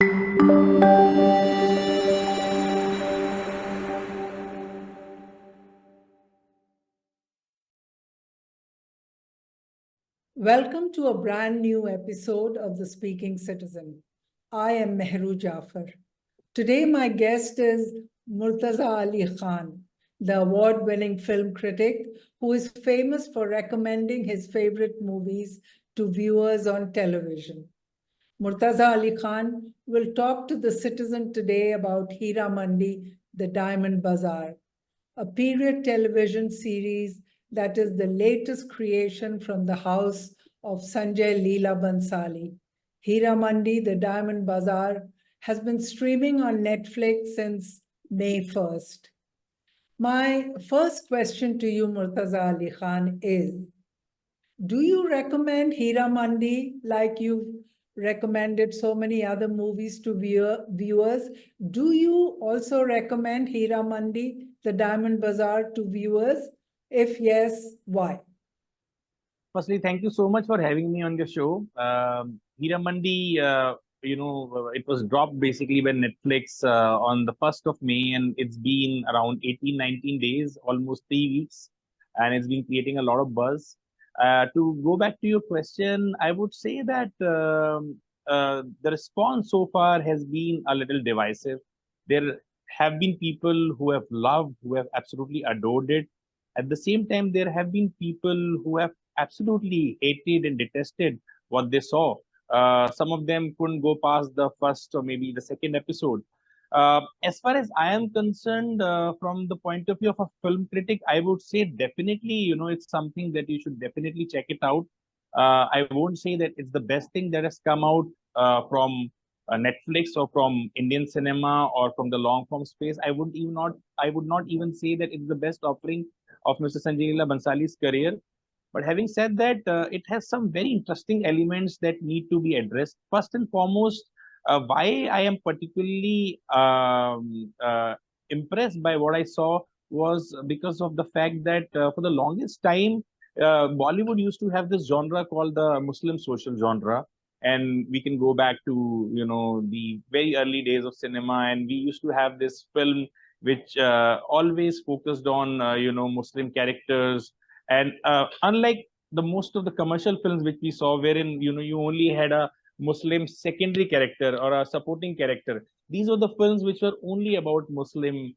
Welcome to a brand new episode of The Speaking Citizen. I am Mehru Jaffer. Today, my guest is Murtaza Ali Khan, the award winning film critic who is famous for recommending his favorite movies to viewers on television. Murtaza Ali Khan will talk to the citizen today about Heeramandi, the Diamond Bazaar, a period television series that is the latest creation from the house of Sanjay Leela Bansal. Heeramandi, the Diamond Bazaar, has been streaming on Netflix since May 1st. My first question to you, Murtaza Ali Khan, is do you recommend Heeramandi like you've recommended so many other movies to viewers? Do you also recommend Heeramandi, the Diamond Bazaar, to viewers? If yes, why? Firstly, thank you so much for having me on your show. Heeramandi, it was dropped basically by Netflix on the 1st of May, and it's been around 18, 19 days, almost 3 weeks, and it's been creating a lot of buzz. To go back to your question, I would say that the response so far has been a little divisive. There have been people who have loved, who have absolutely adored it. At the same time, there have been people who have absolutely hated and detested what they saw. Some of them couldn't go past the first or maybe the second episode. As far as I am concerned, from the point of view of a film critic, I would say definitely, it's something that you should definitely check it out. I won't say that it's the best thing that has come out from Netflix or from Indian cinema or from the long form space. I would not even say that it's the best offering of Mr. Sanjay Leela Bansali's career. But having said that, it has some very interesting elements that need to be addressed. First and foremost, why I am particularly impressed by what I saw was because of the fact that for the longest time, Bollywood used to have this genre called the Muslim social genre. And we can go back to, the very early days of cinema. And we used to have this film which always focused on, Muslim characters, and unlike the most of the commercial films which we saw, wherein you only had a Muslim secondary character or a supporting character, these were the films which were only about Muslim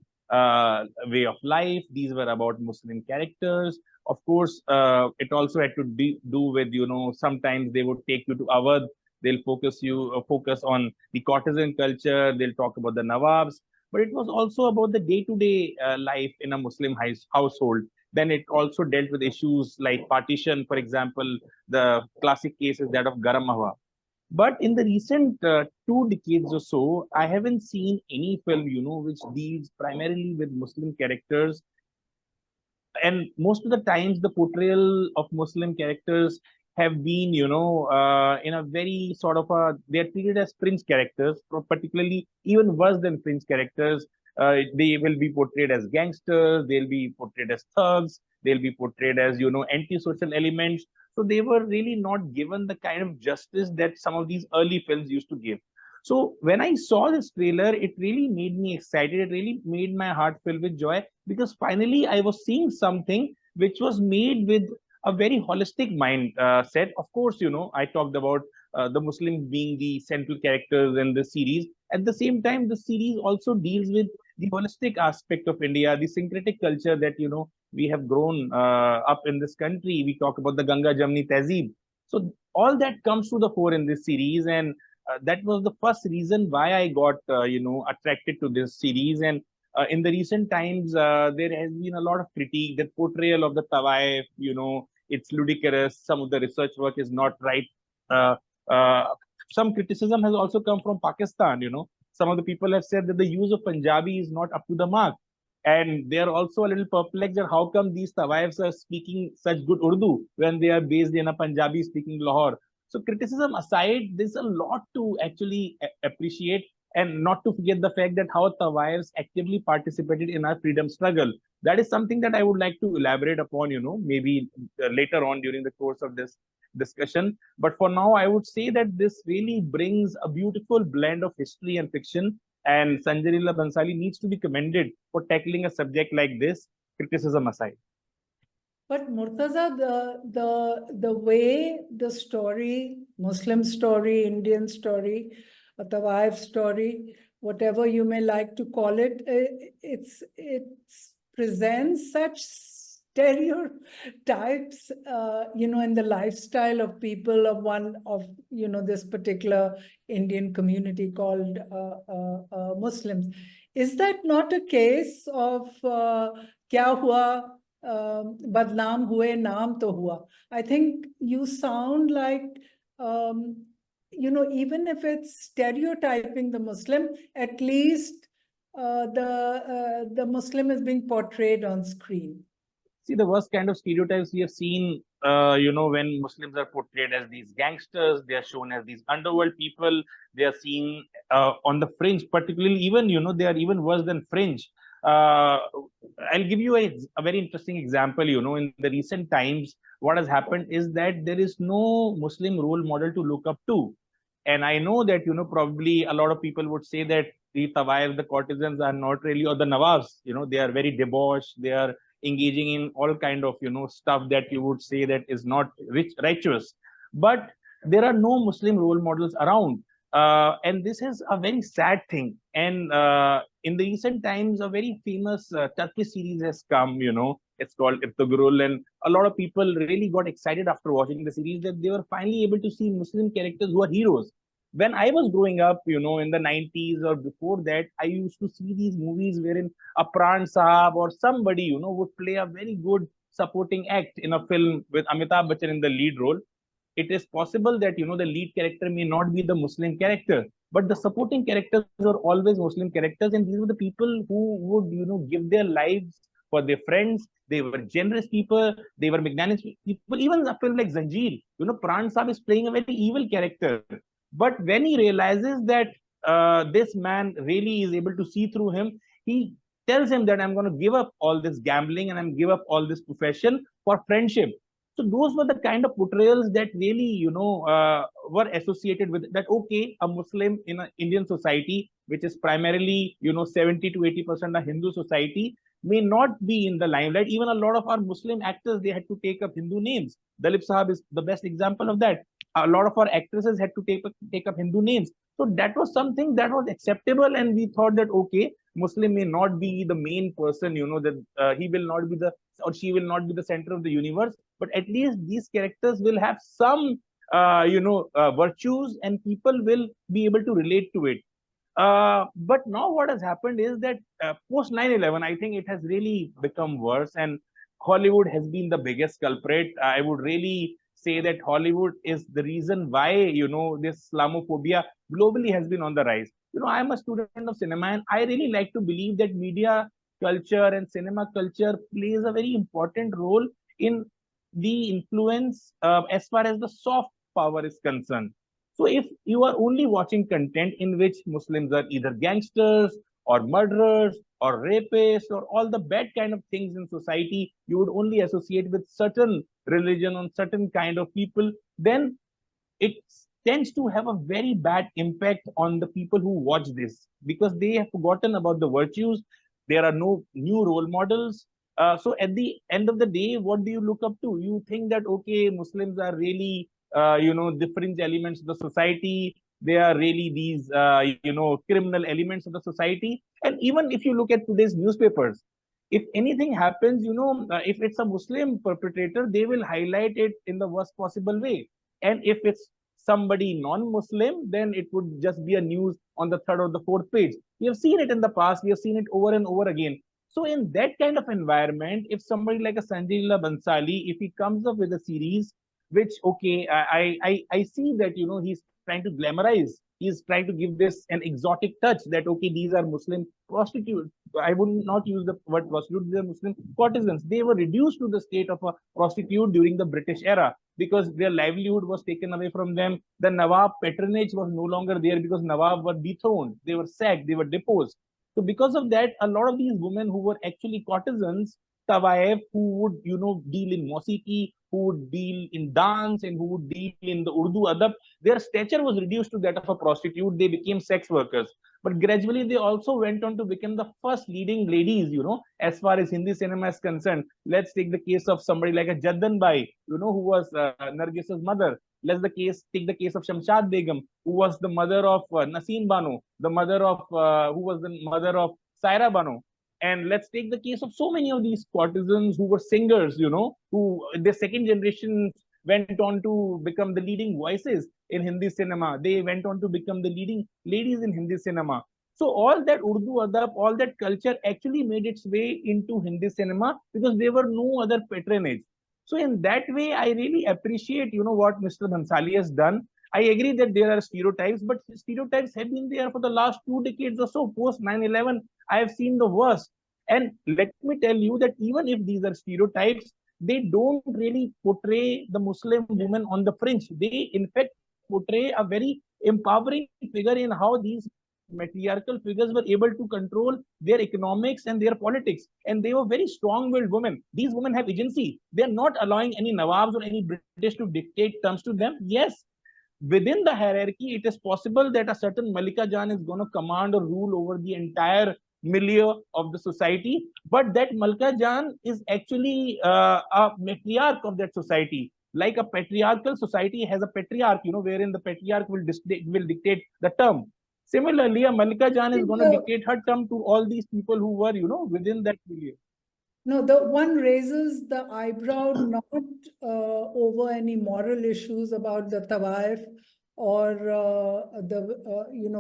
way of life. These were about Muslim characters. Of course, it also had to do with sometimes they would take you to Awadh. They'll focus on the courtesan culture. They'll talk about the Nawabs, but it was also about the day-to-day life in a Muslim household. Then it also dealt with issues like partition, for example. The classic case is that of Garam Hawa. But in the recent 2 decades or so, I haven't seen any film, which deals primarily with Muslim characters. And most of the times, the portrayal of Muslim characters have been, in a very sort of they're treated as fringe characters, particularly even worse than fringe characters. They will be portrayed as gangsters, they'll be portrayed as thugs, they'll be portrayed as, anti-social elements. So they were really not given the kind of justice that some of these early films used to give. So when I saw this trailer, it really made me excited. It really made my heart fill with joy because finally I was seeing something which was made with a very holistic mind set. Of course, I talked about the Muslims being the central characters in the series. At the same time, the series also deals with the holistic aspect of India, the syncretic culture that we have grown up in this country. We talk about the Ganga Jamni Tehzeeb. So all that comes to the fore in this series, and that was the first reason why I got attracted to this series. And in the recent times, there has been a lot of critique that portrayal of the Tawaif, it's ludicrous. Some of the research work is not right. Uh, uh, some criticism has also come from Pakistan. Some of the people have said that the use of Punjabi is not up to the mark. And they are also a little perplexed at how come these Tawaifs are speaking such good Urdu when they are based in a Punjabi speaking Lahore. So criticism aside, there's a lot to actually appreciate. And not to forget the fact that how Tawairs actively participated in our freedom struggle. That is something that I would like to elaborate upon, maybe later on during the course of this discussion. But for now, I would say that this really brings a beautiful blend of history and fiction. And Sanjay Leela Bansali needs to be commended for tackling a subject like this, criticism aside. But Murtaza, the way the story, Muslim story, Indian story, a Tawaif story, whatever you may like to call it, it's presents such stereotypes, in the lifestyle of people of this particular Indian community called Muslims. Is that not a case of kya hua? Badnaam hue, naam to hua. I think you sound like, even if it's stereotyping the Muslim, at least the Muslim is being portrayed on screen. See, the worst kind of stereotypes we have seen, when Muslims are portrayed as these gangsters, they are shown as these underworld people, they are seen on the fringe, particularly even, they are even worse than fringe. I'll give you a very interesting example. In the recent times, what has happened is that there is no Muslim role model to look up to. And I know that, probably a lot of people would say that the Tawair, the courtesans are not really, or the Nawabs, they are very debauched, they are engaging in all kind of, stuff that you would say that is not righteous. But there are no Muslim role models around. And this is a very sad thing. And in the recent times, a very famous Turkish series has come, it's called Iftagurul. And a lot of people really got excited after watching the series that they were finally able to see Muslim characters who are heroes. When I was growing up, in the 90s or before that, I used to see these movies wherein a Pran Sahab or somebody, would play a very good supporting act in a film with Amitabh Bachchan in the lead role. It is possible that the lead character may not be the Muslim character, but the supporting characters are always Muslim characters, and these were the people who would give their lives for their friends. They were generous people, they were magnanimous people. Even a film like Zanjeer, Pran Saab is playing a very evil character, but when he realizes that this man really is able to see through him, he tells him that I'm going to give up all this gambling and I'm give up all this profession for friendship. So those were the kind of portrayals that really, were associated with that. Okay, a Muslim in an Indian society, which is primarily, 70 to 80% a Hindu society, may not be in the limelight. Even a lot of our Muslim actors, they had to take up Hindu names. Dalip Sahab is the best example of that. A lot of our actresses had to take up Hindu names. So that was something that was acceptable, and we thought that okay, Muslim may not be the main person, that he will not be the or she will not be the center of the universe, but at least these characters will have some, virtues, and people will be able to relate to it. But now what has happened is that post 9/11, I think it has really become worse, and Hollywood has been the biggest culprit. I would really say that Hollywood is the reason why, this Islamophobia globally has been on the rise. I'm a student of cinema, and I really like to believe that media culture and cinema culture plays a very important role in the influence as far as the soft power is concerned. So if you are only watching content in which Muslims are either gangsters or murderers or rapists or all the bad kind of things in society, you would only associate with certain religion or certain kind of people, then it tends to have a very bad impact on the people who watch this, because they have forgotten about the virtues. There are no new role models. So at the end of the day, what do you look up to? You think that okay, Muslims are really the fringe elements of the society. They are really these criminal elements of the society. And even if you look at today's newspapers, if anything happens, if it's a Muslim perpetrator, they will highlight it in the worst possible way. And if it's somebody non-Muslim, then it would just be a news on the third or the fourth page. We have seen it in the past. We have seen it over and over again. So in that kind of environment, if somebody like a Sanjay Leela Bansali, if he comes up with a series, which okay, I see that he's trying to glamorize He's trying to give this an exotic touch that, okay, these are Muslim prostitutes. I would not use the word prostitute, these are Muslim courtesans. They were reduced to the state of a prostitute during the British era because their livelihood was taken away from them. The Nawab patronage was no longer there because Nawab were dethroned, they were sacked, they were deposed. So because of that, a lot of these women who were actually courtesans, Tawaif, who would, deal in musiqui, who would deal in dance, and who would deal in the Urdu adab, their stature was reduced to that of a prostitute. They became sex workers. But gradually, they also went on to become the first leading ladies, as far as Hindi cinema is concerned. Let's take the case of somebody like a Jaddan Bai, who was Nargis's mother. Take the case of Shamshad Begum, who was the mother of Naseem Bano, who was the mother of Saira Bano. And let's take the case of so many of these courtesans who were singers, who the second generation went on to become the leading voices in Hindi cinema. They went on to become the leading ladies in Hindi cinema. So all that Urdu adab, all that culture actually made its way into Hindi cinema because there were no other patronage. So in that way, I really appreciate, what Mr. Bhansali has done. I agree that there are stereotypes, but stereotypes have been there for the last 2 decades or so. Post 9/11, I have seen the worst. And let me tell you that even if these are stereotypes, they don't really portray the Muslim woman on the fringe. They, in fact, portray a very empowering figure in how these matriarchal figures were able to control their economics and their politics. And they were very strong-willed women. These women have agency. They're not allowing any Nawabs or any British to dictate terms to them. Yes, within the hierarchy, it is possible that a certain Malika Jan is going to command or rule over the entire milieu of the society, but that Malika Jan is actually a matriarch of that society. Like a patriarchal society has a patriarch, wherein the patriarch will dictate the term. Similarly, a Malika Jan is going to dictate her term to all these people who were, within that milieu. No, the one raises the eyebrow not over any moral issues about the Tawaif or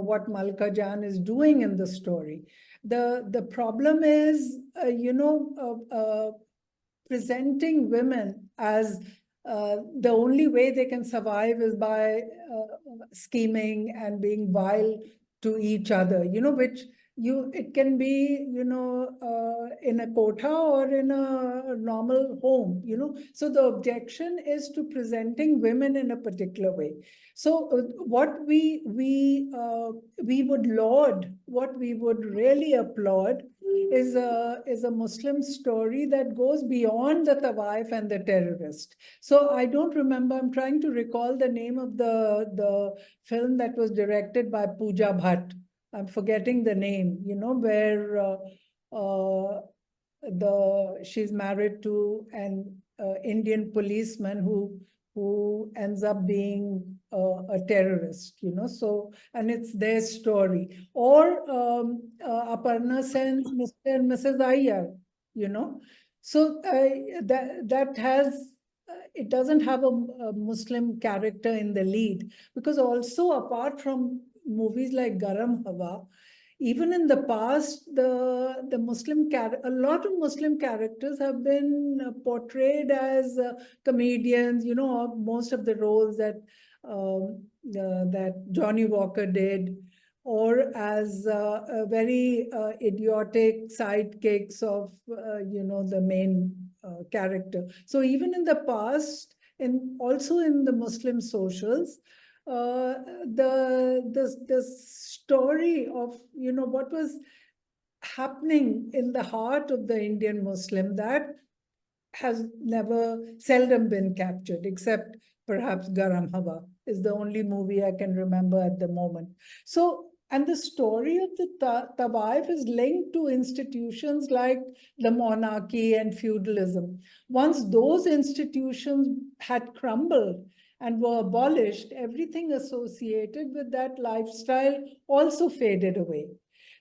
what Malika Jan is doing in the story. The problem is presenting women as the only way they can survive is by scheming and being vile to each other, which it can be, in a kotha or in a normal home, So the objection is to presenting women in a particular way. So what we would laud, what we would really applaud is a Muslim story that goes beyond the Tawaif and the terrorist. So I don't remember, I'm trying to recall the name of the film that was directed by Pooja Bhatt. I'm forgetting the name, where she's married to an Indian policeman who ends up being a terrorist, so, and it's their story. Or Aparna Sen's Mr. and Mrs. Iyer, So that has, it doesn't have a Muslim character in the lead, because also apart from movies like Garam Hawa, even in the past, the a lot of Muslim characters have been portrayed as comedians. Most of the roles that Johnny Walker did, or as very idiotic sidekicks of the main character. So even in the past, and also in the Muslim socials, the story of what was happening in the heart of the Indian Muslim, that has seldom been captured, except perhaps Garam Hawa is the only movie I can remember at the moment. So, and the story of the Tawaif is linked to institutions like the monarchy and feudalism. Once those institutions had crumbled and were abolished, everything associated with that lifestyle also faded away.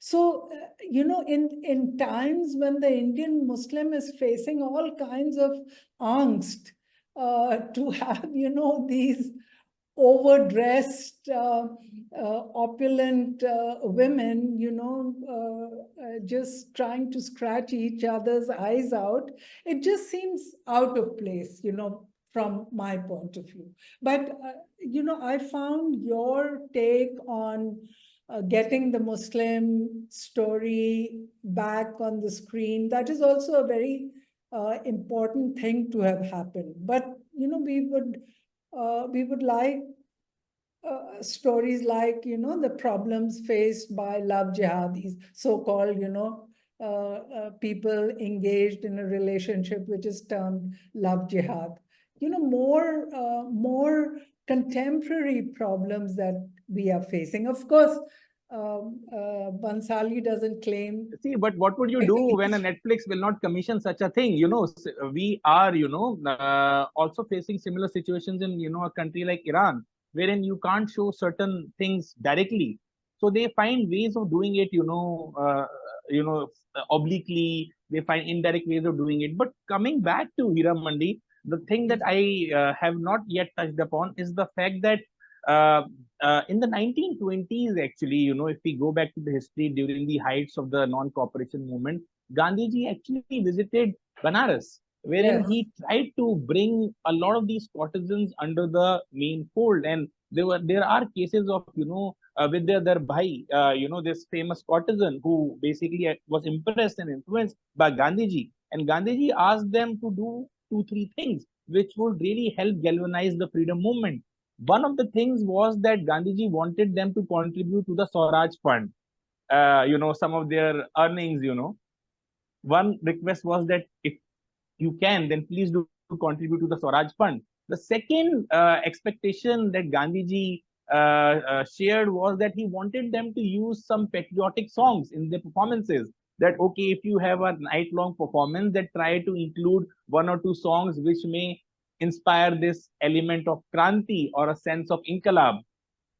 So, in times when the Indian Muslim is facing all kinds of angst, to have, these overdressed, opulent women, just trying to scratch each other's eyes out, it just seems out of place, from my point of view. But, I found your take on getting the Muslim story back on the screen. That is also a very important thing to have happened. But, we would like stories like, the problems faced by love jihadis, so-called, people engaged in a relationship which is termed love jihad. More contemporary problems that we are facing. Of course, Bansali doesn't claim. See, but what would you do when a Netflix will not commission such a thing? We are, also facing similar situations in, a country like Iran, wherein you can't show certain things directly. So they find ways of doing it, obliquely. They find indirect ways of doing it. But coming back to Heeramandi, the thing that I have not yet touched upon is the fact that uh, in the 1920s, actually, if we go back to the history during the heights of the non-cooperation movement, Gandhiji actually visited Banaras, wherein Yes. he tried to bring a lot of these courtesans under the main fold. And there are cases of, Vidyadhar Bhai, this famous courtesan who basically was impressed and influenced by Gandhiji. And Gandhiji asked them to do two, three things which would really help galvanize the freedom movement. One of the things was that Gandhiji wanted them to contribute to the Swaraj Fund, some of their earnings, One request was that if you can, then please do contribute to the Swaraj Fund. The second expectation that Gandhiji shared was that he wanted them to use some patriotic songs in their performances. That, okay, if you have a night-long performance, that try to include one or two songs which may inspire this element of Kranti or a sense of Inkalab.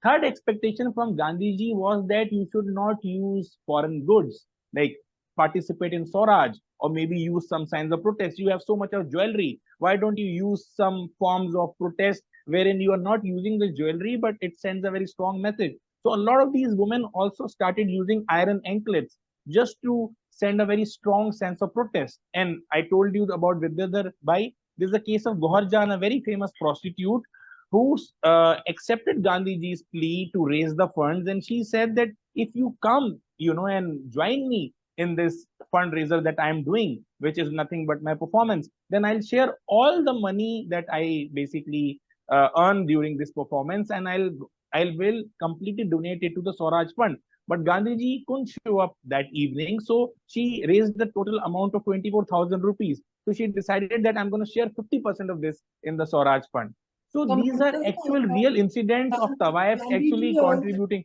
Third expectation from Gandhiji was that you should not use foreign goods, like participate in Swaraj or maybe use some signs of protest. You have so much of jewelry. Why don't you use some forms of protest wherein you are not using the jewelry, but it sends a very strong message? So a lot of these women also started using iron anklets just to send a very strong sense of protest. And I told you about Vidyadhar Bai. There's a case of Gohar Jan, a very famous prostitute who accepted Gandhiji's plea to raise the funds. And she said that if you come, and join me in this fundraiser that I'm doing, which is nothing but my performance, then I'll share all the money that I basically earn during this performance, and I will completely donate it to the Swaraj Fund. But Gandhiji couldn't show up that evening, so she raised the total amount of 24,000 rupees. So she decided that I'm going to share 50% of this in the Swaraj Fund. So these are actual real incidents of Tawaifs actually contributing.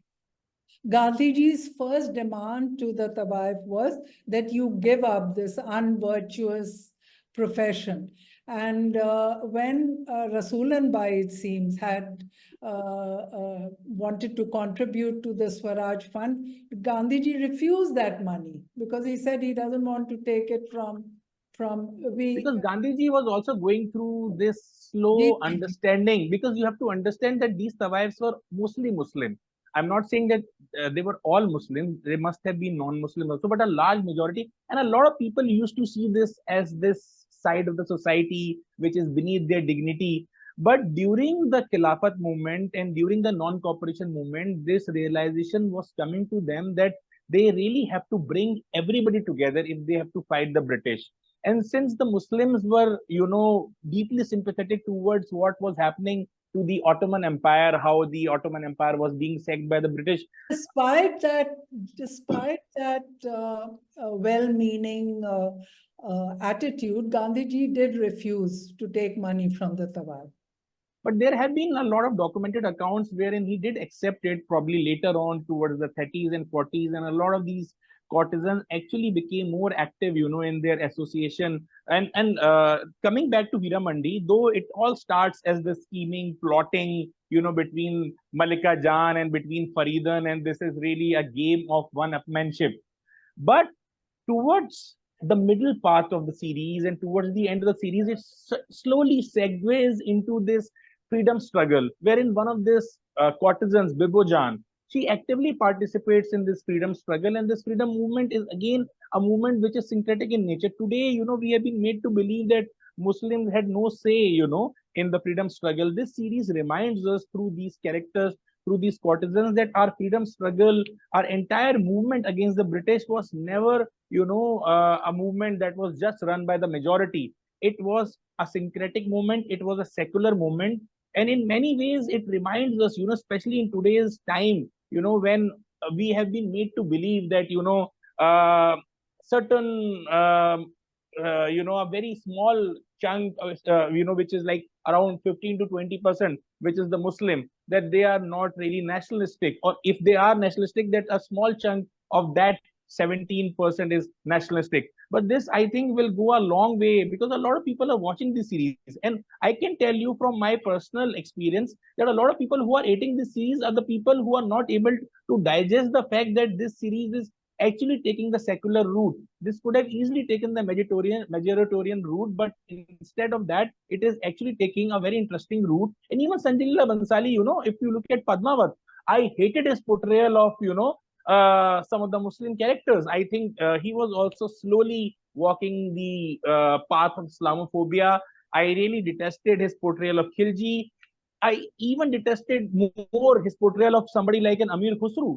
Gandhiji's first demand to the Tawaif was that you give up this unvirtuous profession. And when Rasulan Bai, it seems, had wanted to contribute to the Swaraj Fund, Gandhiji refused that money because he said he doesn't want to take it because Gandhiji was also going through this slow understanding, because you have to understand that these Tawaifs were mostly Muslim. I'm not saying that they were all Muslims. They must have been non-Muslim also, but a large majority. And a lot of people used to see this as this side of the society which is beneath their dignity. But during the Khilafat movement and during the non-cooperation movement, this realization was coming to them that they really have to bring everybody together if they have to fight the British. And since the Muslims were, deeply sympathetic towards what was happening to the Ottoman Empire, how the Ottoman Empire was being sacked by the British. Despite that well-meaning attitude, Gandhiji did refuse to take money from the Tawaif. But there have been a lot of documented accounts wherein he did accept it, probably later on towards the 30s and 40s, and a lot of these courtesans actually became more active, in their association. And coming back to Heeramandi, though it all starts as the scheming, plotting, between Malika Jan and between Faridan, and this is really a game of one-upmanship. But towards the middle part of the series and towards the end of the series, it slowly segues into this freedom struggle, wherein one of these courtesans, Bibojan, she actively participates in this freedom struggle. And this freedom movement is again a movement which is syncretic in nature. Today, we have been made to believe that Muslims had no say, in the freedom struggle. This series reminds us through these characters, through these courtesans, that our freedom struggle, our entire movement against the British was never, a movement that was just run by the majority. It was a syncretic movement. It was a secular movement. And in many ways, it reminds us, especially in today's time, when we have been made to believe that, certain, a very small chunk, which is like around 15 to 20%, which is the Muslim, that they are not really nationalistic, or if they are nationalistic, that a small chunk of that 17% is nationalistic. But this, I think, will go a long way, because a lot of people are watching this series. And I can tell you from my personal experience that a lot of people who are hating this series are the people who are not able to digest the fact that this series is actually taking the secular route. This could have easily taken the majoritarian route, but instead of that, it is actually taking a very interesting route. And even Sanjay Leela Bansal, if you look at Padmavat, I hated his portrayal of, some of the Muslim characters. I think he was also slowly walking the path of Islamophobia. I really detested his portrayal of Khilji. I even detested more his portrayal of somebody like an Amir Khusru.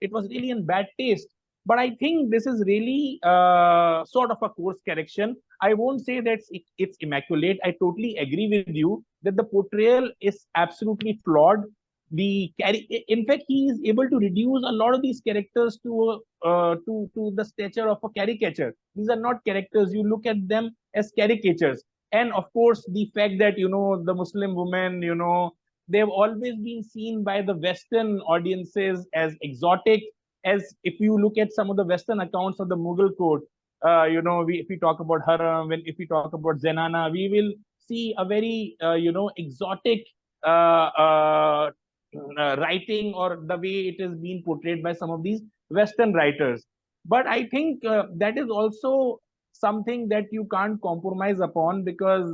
It was really in bad taste. But I think this is really sort of a course correction. I won't say that it's immaculate. I totally agree with you that the portrayal is absolutely flawed. In fact, he is able to reduce a lot of these characters to the stature of a caricature. These are not characters. You look at them as caricatures. And of course, the fact that the Muslim women, they've always been seen by the Western audiences as exotic. As if you look at some of the Western accounts of the Mughal court, if we talk about Haram, if we talk about Zenana, we will see a very exotic writing, or the way it is being portrayed by some of these Western writers. But I think that is also something that you can't compromise upon, because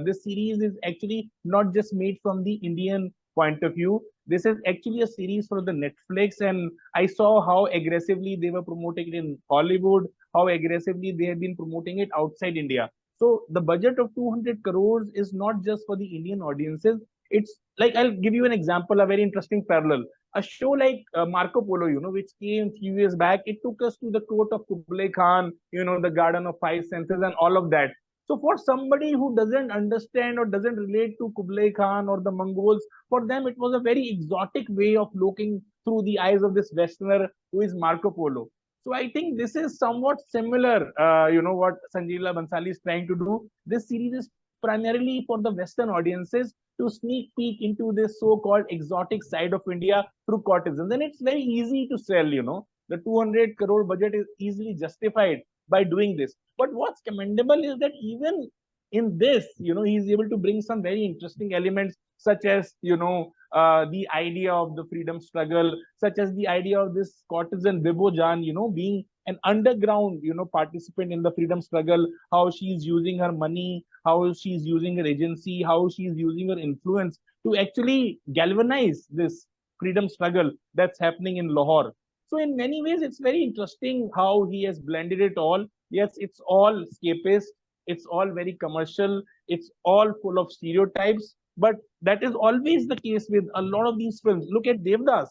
this series is actually not just made from the Indian point of view. This is actually a series for the Netflix, and I saw how aggressively they were promoting it in Hollywood, how aggressively they have been promoting it outside India. So the budget of 200 crores is not just for the Indian audiences. It's like, I'll give you an example, a very interesting parallel. A show like Marco Polo, which came a few years back, it took us to the court of Kublai Khan, the Garden of Five Senses, and all of that. So for somebody who doesn't understand or doesn't relate to Kublai Khan or the Mongols, for them it was a very exotic way of looking through the eyes of this Westerner who is Marco Polo. So I think this is somewhat similar, what Sanjay Leela Bansal is trying to do. This series is primarily for the Western audiences to sneak peek into this so-called exotic side of India through courtesans. And it's very easy to sell, The 200 crore budget is easily justified by doing this. But what's commendable is that even in this, he's able to bring some very interesting elements, such as, the idea of the freedom struggle, such as the idea of this courtesan Bibo Jan, being an underground, participant in the freedom struggle, how she's using her money, how she's using her agency, how she's using her influence to actually galvanize this freedom struggle that's happening in Lahore. So in many ways, it's very interesting how he has blended it all. Yes, it's all escapist, it's all very commercial, it's all full of stereotypes, but that is always the case with a lot of these films. Look at Devdas.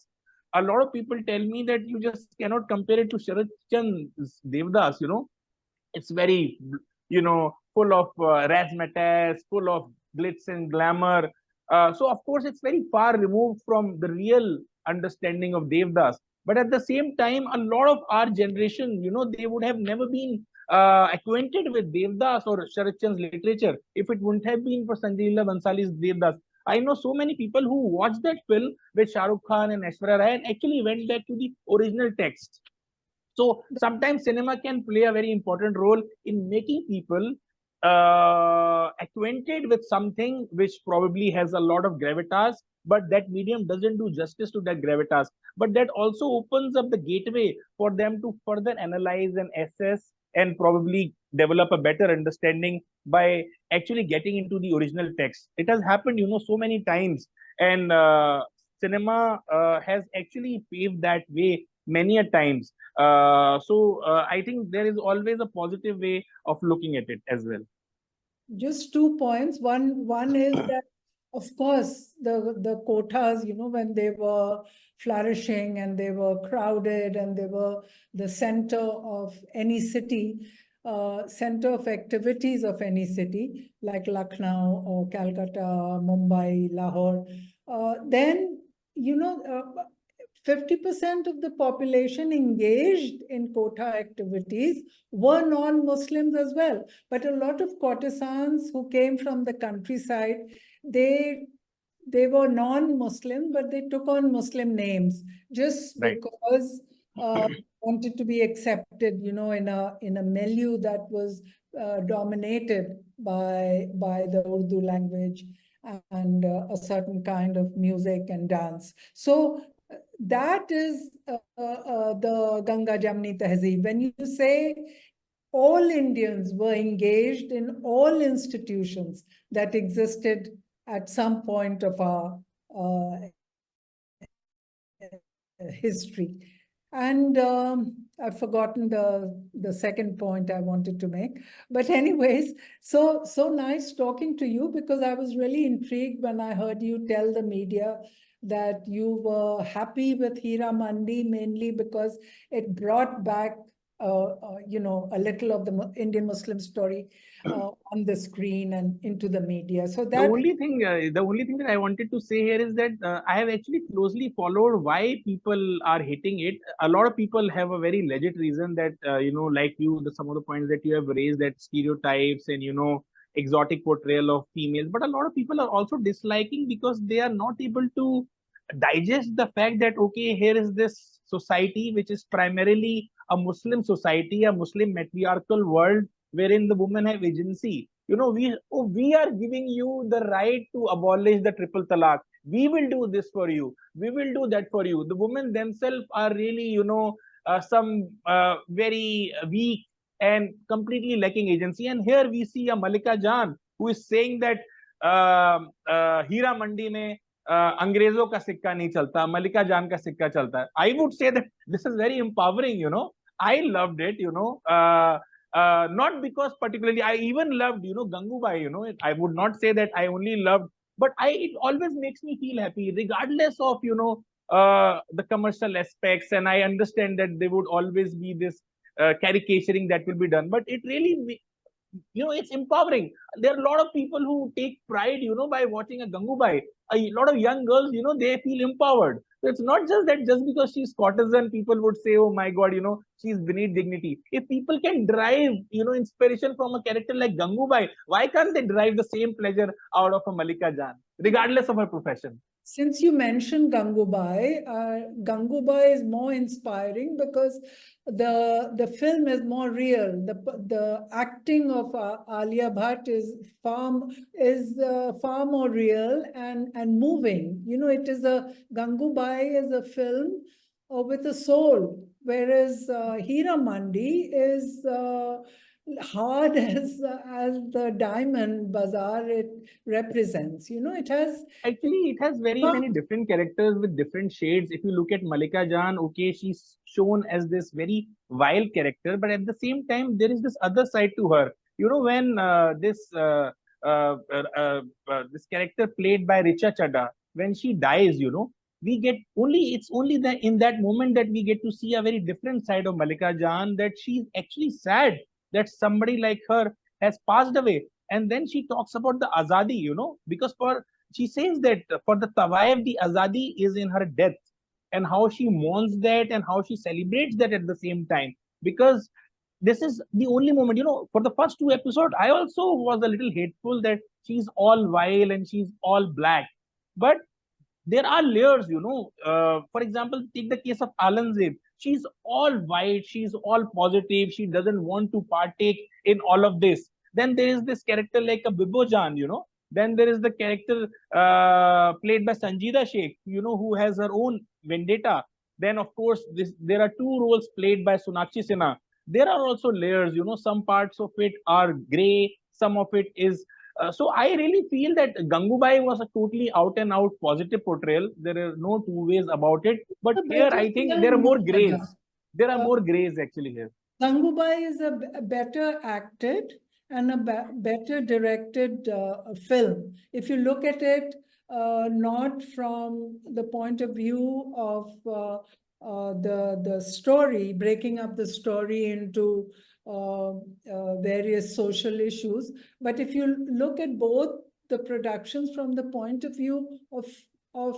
A lot of people tell me that you just cannot compare it to Sharat Chand's Devdas, It's very, full of razzmatazz, full of glitz and glamour. So, of course, it's very far removed from the real understanding of Devdas. But at the same time, a lot of our generation, they would have never been acquainted with Devdas or Sharat Chand's literature if it wouldn't have been for Sanjay Leela Bansali's Devdas. I know so many people who watched that film with Shah Rukh Khan and Aishwarya Rai and actually went back to the original text. So sometimes cinema can play a very important role in making people acquainted with something which probably has a lot of gravitas, but that medium doesn't do justice to that gravitas. But that also opens up the gateway for them to further analyze and assess and probably develop a better understanding by actually getting into the original text. It has happened, so many times, and cinema has actually paved that way many a times. So I think there is always a positive way of looking at it as well. Just 2 points. One is that, of course, the quotas, when they were flourishing and they were crowded and they were the center of any city, center of activities of any city, like Lucknow or Calcutta, Mumbai, Lahore, then, 50% of the population engaged in quota activities were non-Muslims as well. But a lot of courtesans who came from the countryside, they they were non-Muslim, but they took on Muslim names just Right. because wanted to be accepted, in a milieu that was dominated by the Urdu language and a certain kind of music and dance. So that is the Ganga Jamni Tehzeeb. When you say all Indians were engaged in all institutions that existed at some point of our history. And I've forgotten the second point I wanted to make. But anyways, so nice talking to you, because I was really intrigued when I heard you tell the media that you were happy with Heeramandi mainly because it brought back a little of the Indian Muslim story on the screen and into the media. So that The only thing that I wanted to say here is that I have actually closely followed why people are hitting it. A lot of people have a very legit reason that like you, some of the points that you have raised, that stereotypes and exotic portrayal of females. But a lot of people are also disliking because they are not able to digest the fact that okay, here is this society which is primarily a Muslim society, a Muslim matriarchal world wherein the women have agency. We are giving you the right to abolish the triple talaq. We will do this for you. We will do that for you. The women themselves are really, some very weak and completely lacking agency. And here we see a Malika Jan who is saying that Heera Mandi में अंग्रेजों का सिक्का नहीं चलता, मलिका जान का सिक्का चलता है. I would say that this is very empowering. I loved it. Not because particularly I even loved Gangubai. I would not say that I only loved, but it always makes me feel happy regardless of the commercial aspects, and I understand that there would always be this caricaturing that will be done, but it really it's empowering. There are a lot of people who take pride by watching a Gangubai. A lot of young girls they feel empowered. So it's not just that just because she's courtesan, people would say, oh my god, she's beneath dignity. If people can derive inspiration from a character like Gangubai, why can't they derive the same pleasure out of a Malika Jan regardless of her profession? Since you mentioned Gangubai, Gangubai is more inspiring because the film is more real. The acting of Alia Bhatt is far more real and moving. It is Gangubai is a film with a soul, whereas Heeramandi is hard as the Diamond Bazaar it represents. It has Actually, it has very many different characters with different shades. If you look at Malika Jan, okay, she's shown as this very vile character, but at the same time, there is this other side to her. When this character played by Richa Chadha, when she dies, we get it's only that in that moment that we get to see a very different side of Malika Jan, that she's actually sad that somebody like her has passed away. And then she talks about the azadi, because she says that for the Tawaif, the azadi is in her death, and how she mourns that and how she celebrates that at the same time. Because this is the only moment, for the first two episodes, I also was a little hateful that she's all vile and she's all black. But there are layers, for example, take the case of Alanzeb. She's all white, she's all positive, she doesn't want to partake in all of this. Then there is this character like a Bibojan, then there is the character played by Sanjida Sheikh, who has her own vendetta. Then of course there are two roles played by Sonakshi Sinha. There are also layers, some parts of it are gray, some of it is so I really feel that Gangubai was a totally out and out positive portrayal. There are no two ways about it. But here I think there are more grays. There are more grays actually here. Gangubai is a better acted and a better directed film. If you look at it, not from the point of view of the story, breaking up the story into various social issues, but if you look at both the productions from the point of view of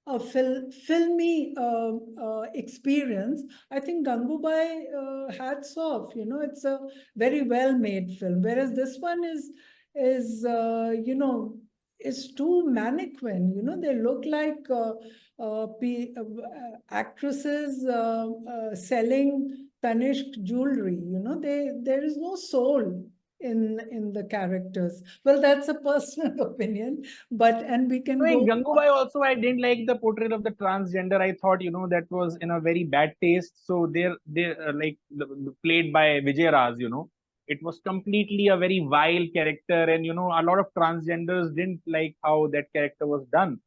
a filmy experience, I think Gangubai, hats off. It's a very well-made film. Whereas this one is too mannequin. They look like actresses selling Tanishq jewelry. There is no soul in the characters. Well, that's a personal opinion, and we can I mean, go. Gangubai also, I didn't like the portrayal of the transgender. I thought, that was in a very bad taste. So they're like played by Vijay Raj, it was completely a very vile character. And, a lot of transgenders didn't like how that character was done.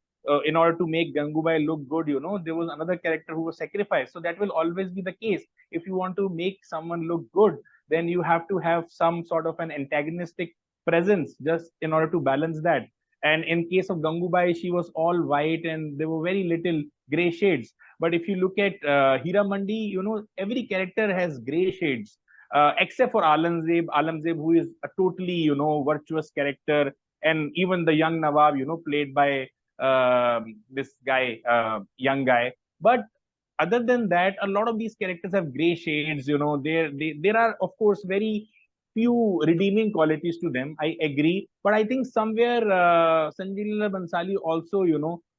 In order to make Gangubai look good, there was another character who was sacrificed. So that will always be the case. If you want to make someone look good, then you have to have some sort of an antagonistic presence just in order to balance that. And in case of Gangubai, she was all white and there were very little gray shades. But if you look at Heeramandi, every character has gray shades, except for Alamzeb, who is a totally, virtuous character. And even the young Nawab, played by this guy, young guy. But other than that, a lot of these characters have gray shades. There are, of course, very few redeeming qualities to them. I agree, but I think somewhere Sanjay Leela Bansal also,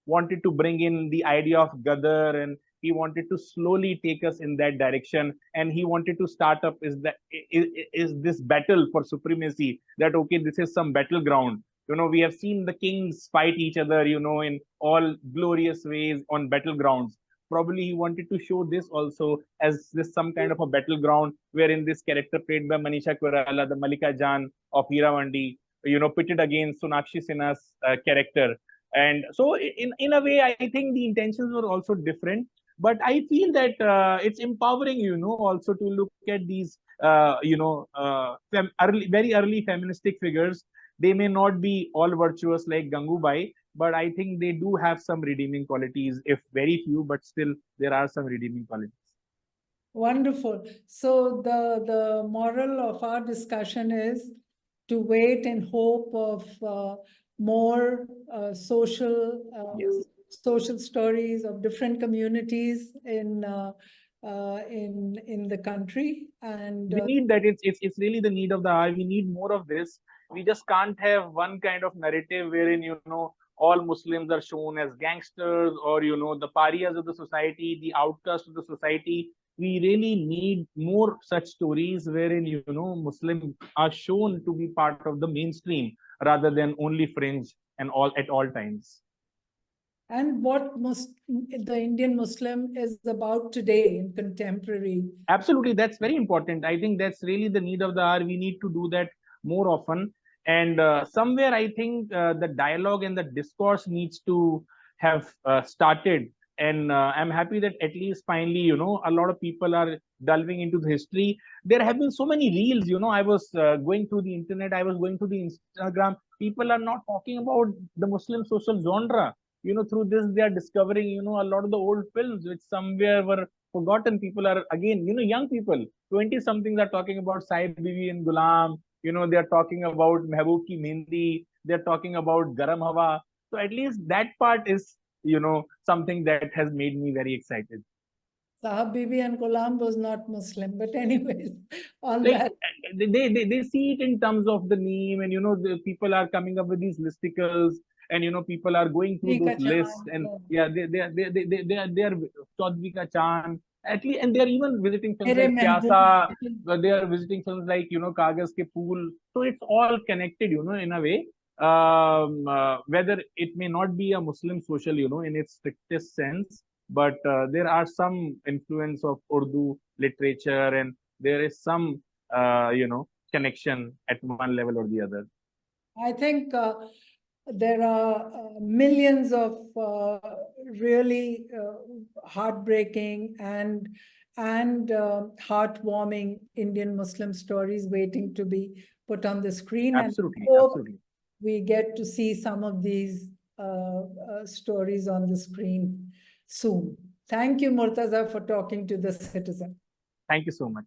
wanted to bring in the idea of Gadar, and he wanted to slowly take us in that direction. And he wanted to start up is this battle for supremacy. That okay, this is some battleground. We have seen the kings fight each other, in all glorious ways on battlegrounds. Probably he wanted to show this also as this some kind of a battleground wherein this character played by Manisha Koirala, the Malika Jan of Heeramandi, pitted against Sonakshi Sinha's character. And so in a way, I think the intentions were also different. But I feel that it's empowering, also to look at these, very early feministic figures. They may not be all virtuous like Gangubai, but I think they do have some redeeming qualities, if very few, but still there are some redeeming qualities. Wonderful. So the moral of our discussion is to wait in hope of more Yes. social stories of different communities in the country. And We need that. It's really the need of the hour. We need more of this. We just can't have one kind of narrative wherein, all Muslims are shown as gangsters, or, the pariahs of the society, the outcasts of the society. We really need more such stories wherein, Muslims are shown to be part of the mainstream rather than only fringe and all at all times. and what the Indian Muslim is about today in contemporary. Absolutely, that's very important. I think that's really the need of the hour. We need to do that more often. And somewhere, I think the dialogue and the discourse needs to have started. And I'm happy that at least finally, a lot of people are delving into the history. There have been so many reels. I was going through the internet, I was going through the Instagram. People are not talking about the Muslim social genre. Through this, they are discovering, a lot of the old films which somewhere were forgotten. People are again, young people, 20 somethings are talking about Sahib Bibi and Gulam. They're talking about Mehboob ki Mehndi. They're talking about Garam Hawa. So at least that part is, something that has made me very excited. Sahab Bibi and Ghulam was not Muslim, but anyways, on Like that. they see it in terms of the name, and the people are coming up with these listicles, and people are going through those lists, and yeah, they are Chaudhry Ka Chand at least, and they are even visiting films Mere like Mehboob. Pyasa. They are visiting films like Kagaz Ke Phool. So it's all connected, in a way. Whether it may not be a Muslim social, in its strictest sense, but there are some influence of Urdu literature, and there is some connection at one level or the other. I think there are millions of really heartbreaking and heartwarming Indian Muslim stories waiting to be put on the screen. Absolutely, And I hope absolutely. we get to see some of these stories on the screen soon. Thank you, Murtaza, for talking to the Citizen. Thank you so much.